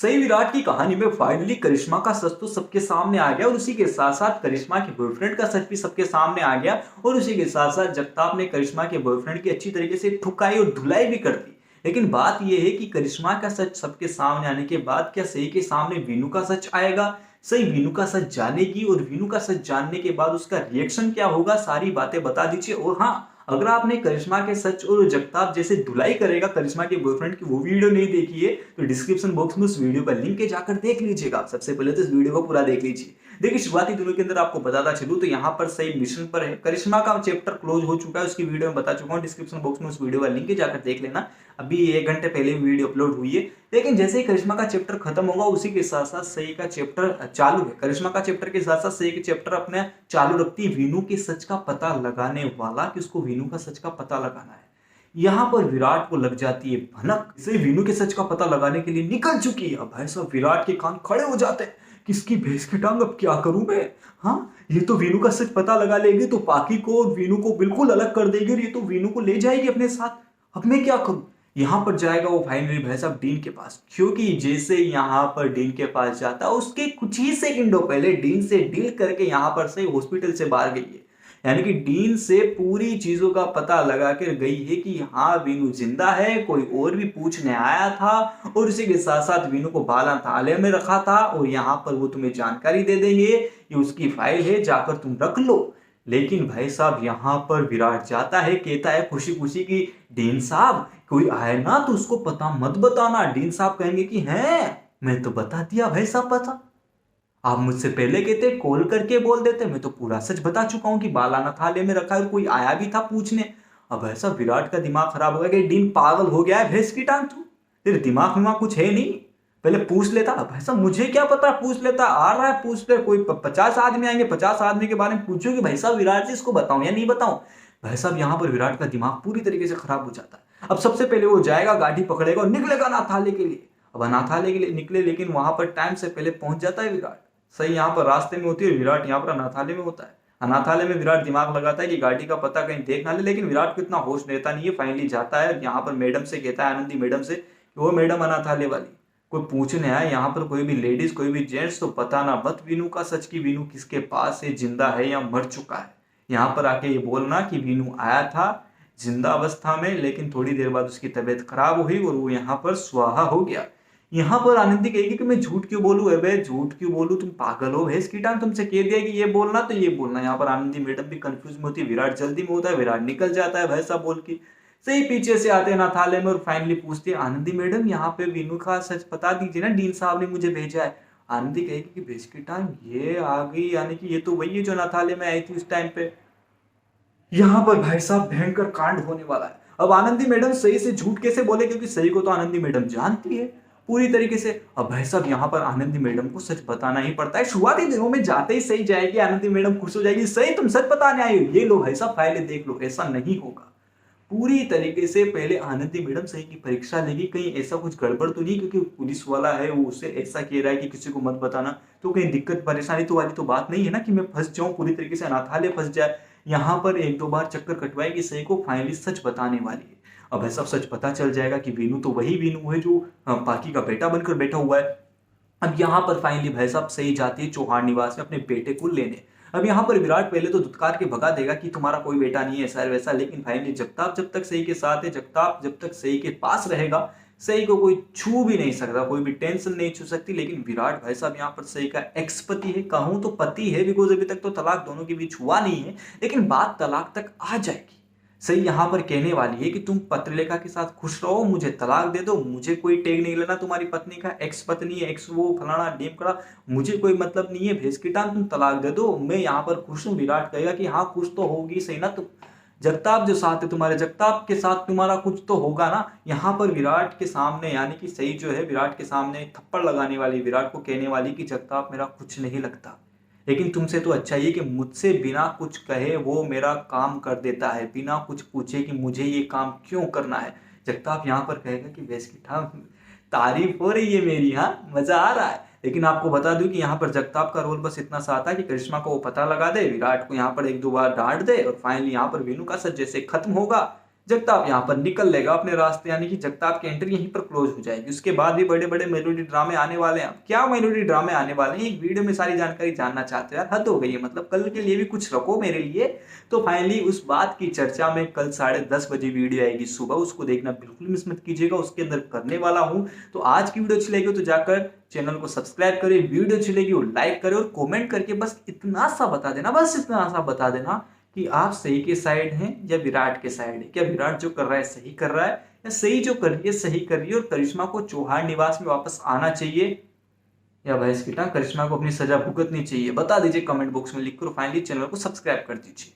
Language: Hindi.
सही विराट की कहानी में फाइनली करिश्मा का सच तो सबके सामने आ गया और उसी के साथ साथ करिश्मा के बॉयफ्रेंड का सच भी सबके सामने आ गया और उसी के साथ साथ जगताप ने करिश्मा के बॉयफ्रेंड की अच्छी तरीके से ठुकाई और धुलाई भी कर दी। लेकिन बात यह है कि करिश्मा का सच सबके सामने आने के बाद क्या सही के सामने वीनू का सच आएगा? सही वीनू का सच जानेगी और वीनू का सच जानने के बाद उसका रिएक्शन क्या होगा, सारी बातें बता दीजिए। और हाँ, अगर आपने करिश्मा के सच और जगताप जैसे धुलाई करेगा करिश्मा के बॉयफ्रेंड की वो वीडियो नहीं देखी है तो डिस्क्रिप्शन बॉक्स में उस वीडियो का लिंक है, जाकर देख लीजिएगा। सबसे पहले तो इस वीडियो को पूरा देख लीजिए। देखिए, शुरुआती दिनों के अंदर आपको बताता चलूं तो यहाँ पर सही मिशन पर है। करिश्मा का चैप्टर क्लोज हो चुका है, उसकी वीडियो में बता चुका हूँ, डिस्क्रिप्शन बॉक्स में उस वीडियो का लिंक है, जाकर देख लेना। अभी 1 घंटे पहले वीडियो अपलोड हुई है। लेकिन जैसे ही करिश्मा का चैप्टर खत्म होगा उसी के साथ साथ सही का चैप्टर चालू है। करिश्मा का चैप्टर के साथ साथ सही के चैप्टर अपने चालू रखती है वीनू के सच का पता लगाने वाला, कि उसको वीनू का सच का पता लगाना है। यहाँ पर विराट को लग जाती है भनक, इसे वीनू के सच का पता लगाने के लिए निकल चुकी है। अब भाई साहब विराट के कान खड़े हो जाते हैं, किसकी भैंस की टांग, अब क्या करूं मैं। हाँ, ये तो वीनू का सच पता लगा लेगी तो पाकी को और वीनू को बिल्कुल अलग कर देगी और ये तो वीनू को ले जाएगी अपने साथ। अब मैं क्या करूं? यहाँ पर जाएगा वो फाइनली भाई साहब डीन के पास, क्योंकि जैसे यहाँ पर डीन के पास जाता है उसके कुछ ही सेकंडों पहले डीन से डील करके यहाँ पर से हॉस्पिटल से बाहर गई है। यानी कि डीन से पूरी चीजों का पता लगा कर गई है कि हाँ वीनू जिंदा है, कोई और भी पूछने आया था और इसी के साथ साथ वीनू को बाला थाले में रखा था और यहाँ पर वो तुम्हें जानकारी दे देंगे, ये उसकी फाइल है, जाकर तुम रख लो। लेकिन भाई साहब यहाँ पर विराट जाता है, कहता है खुशी खुशी की डीन साहब कोई आए ना तो उसको पता मत बताना। डीन साहब कहेंगे कि हैं, मैं तो बता दिया भाई साहब पता, आप मुझसे पहले कहते कॉल करके बोल देते, मैं तो पूरा सच बता चुका हूं कि बालाना थाले में रखा है, कोई आया भी था पूछने। अब ऐसा विराट का दिमाग खराब हो गया कि डीन पागल हो गया है, भैंस की टांग तू, तेरे दिमाग में कुछ है नहीं, पहले पूछ लेता। अब ऐसा मुझे क्या पता, पूछ लेता, आ रहा है पूछ ले, कोई 50 आदमी आएंगे, 50 आदमी के बारे में पूछो कि भाई साहब विराट जी इसको बताऊं या नहीं बताऊं। भाई साहब यहाँ पर विराट का दिमाग पूरी तरीके से खराब हो जाता है। अब सबसे पहले वो जाएगा, गाड़ी पकड़ेगा और निकलेगा अनाथालय के लिए। अब अनाथालय के लिए निकले, लेकिन वहां पर टाइम से पहले पहुंच जाता है विराट। सही यहाँ पर रास्ते में होती है, विराट यहाँ पर अनाथालय में होता है। अनाथालय में विराट दिमाग लगाता है कि गाड़ी का पता कहीं देख ना ले, लेकिन विराट को इतना होश रहता नहीं है। फाइनली जाता है यहाँ पर मैडम से कहता है, आनंदी मैडम से, वो मैडम अनाथालय वाली कोई पूछने आए यहाँ पर, कोई भी लेडीज कोई भी जेंट्स तो पता ना मत वीनू का सच की वीनू किसके पास है, जिंदा है या मर चुका है। यहाँ पर आके ये बोलना कि वीनू आया था जिंदा अवस्था में, लेकिन थोड़ी देर बाद उसकी तबीयत खराब हुई और वो यहाँ पर स्वाहा हो गया। यहाँ पर आनंदी कहेगी कि मैं झूठ क्यों बोलूं, अबे झूठ क्यों बोलूं, तुम पागल हो भैंस की टांग, तुमसे कह दिया कि ये बोलना तो ये बोलना। यहाँ पर आनंदी मैडम भी कंफ्यूज में होती है, विराट जल्दी में होता है, विराट निकल जाता है भैंसा बोल के। सही पीछे से आते हैं अनाथालय में और फाइनली पूछते हैं, आनंदी मैडम यहाँ पे वीनू का सच बता दीजिए ना, डीन साहब ने मुझे भेजा है। आनंदी कहेगी कि भैंस की टांग ये आ गई, यानी कि ये तो वही है जो अनाथालय में आई थी उस टाइम पे। यहाँ पर भाई साहब भयंकर कांड होने वाला है। अब आनंदी मैडम सही से झूठ कैसे बोले, क्योंकि सही को तो आनंदी मैडम जानती है पूरी तरीके से। अब भाई साहब यहाँ पर आनंदी मैडम को सच बताना ही पड़ता है। शुरुआती दिनों में जाते ही सही जाएगी, आनंदी मैडम खुश हो जाएगी, सही तुम सच बताने आई हो, ये लो भाई साहब फाइलें देख लो। ऐसा नहीं होगा, पूरी तरीके से पहले आनंदी मैडम सही की परीक्षा लेगी, कहीं ऐसा कुछ गड़बड़ तो नहीं, क्योंकि पुलिस वाला है वो उससे ऐसा कह रहा है कि किसी को मत बताना, तो कहीं दिक्कत परेशानी तो वाली तो बात नहीं है ना कि मैं फंस जाऊं, पूरी तरीके से अनाथालय फंस जाए। यहाँ पर 1-2 बार चक्कर कटवाएगी सही को, फाइनली सच बताने वाली है। अब ऐसा सच पता चल जाएगा कि वीनू तो वही वीनू है जो पाकी का बेटा बनकर बैठा हुआ है। अब यहाँ पर फाइनली भाई साहब सही जाती है चौहान निवास में अपने बेटे को लेने। अब यहाँ पर विराट पहले तो धुतकार के भगा देगा कि तुम्हारा कोई बेटा नहीं है ऐसा वैसा, लेकिन फाइनली जगताप जब तक सही के साथ है, जगताप जब तक सही के पास रहेगा, सही को कोई छू भी नहीं सकता, कोई भी टेंशन नहीं छू सकती। लेकिन विराट भाई साहब यहाँ पर सही का एक्स पति है, कहूं तो पति है, बिकॉज अभी तक तो तलाक दोनों के बीच हुआ नहीं है, लेकिन बात तलाक तक आ जाएगी। सही यहाँ पर कहने वाली है कि तुम पत्रलेखा के साथ खुश रहो, मुझे तलाक दे दो, मुझे कोई टेग नहीं लेना तुम्हारी पत्नी का, एक्स पत्नी है, एक्स वो फलाना डेम करा, मुझे कोई मतलब नहीं है, भेज की टांग, तुम तलाक दे दो, मैं यहाँ पर खुश हूँ। विराट कहेगा कि हाँ खुश तो होगी सही ना तुम, जगताप जो साथ है तुम्हारे, जगताप के साथ तुम्हारा कुछ तो होगा ना। यहाँ पर विराट के सामने यानी कि सही जो है विराट के सामने थप्पड़ लगाने वाली, विराट को कहने वाली कि जगताप मेरा कुछ नहीं लगता, लेकिन तुमसे तो अच्छा ये कि मुझसे बिना कुछ कहे वो मेरा काम कर देता है, बिना कुछ पूछे कि मुझे ये काम क्यों करना है। जगताप यहाँ पर कहेगा कि वैसे की तारीफ हो रही है मेरी, हाँ मजा आ रहा है। लेकिन आपको बता दूं कि यहाँ पर जगताप का रोल बस इतना सा आता है कि करिश्मा को वो पता लगा दे, विराट को यहाँ पर 1-2 बार डांट दे और फाइनली यहाँ पर वीनू का सच जैसे खत्म होगा, जगताप यहाँ पर निकल लेगा अपने रास्ते, यानी कि जगताप की एंट्री यहीं पर क्लोज हो जाएगी। उसके बाद भी बड़े बड़े मेलोडी ड्रामे आने वाले हैं। क्या मेलोडी ड्रामे आने वाले हैं, एक वीडियो में सारी जानकारी जानना चाहते हो यार? हद हो गई है, मतलब कल के लिए भी कुछ रखो मेरे लिए। तो फाइनली उस बात की चर्चा में कल 10:30 बजे वीडियो आएगी सुबह, उसको देखना बिल्कुल मिस मत कीजिएगा। उसके अंदर करने वाला हूँ। तो आज की वीडियो अच्छी लगी तो जाकर चैनल को सब्सक्राइब करें, वीडियो अच्छी लगी वो लाइक करें और कमेंट करके बस इतना सा बता देना, बस इतना सा बता देना कि आप सही के साइड हैं या विराट के साइड है। क्या विराट जो कर रहा है सही कर रहा है, या सही जो कर रही है सही कर रही है, और करिश्मा को चौहान निवास में वापस आना चाहिए, या भैंस की टांग करिश्मा को अपनी सजा भुगतनी चाहिए? बता दीजिए कमेंट बॉक्स में लिखकर। फाइनली चैनल को सब्सक्राइब कर दीजिए।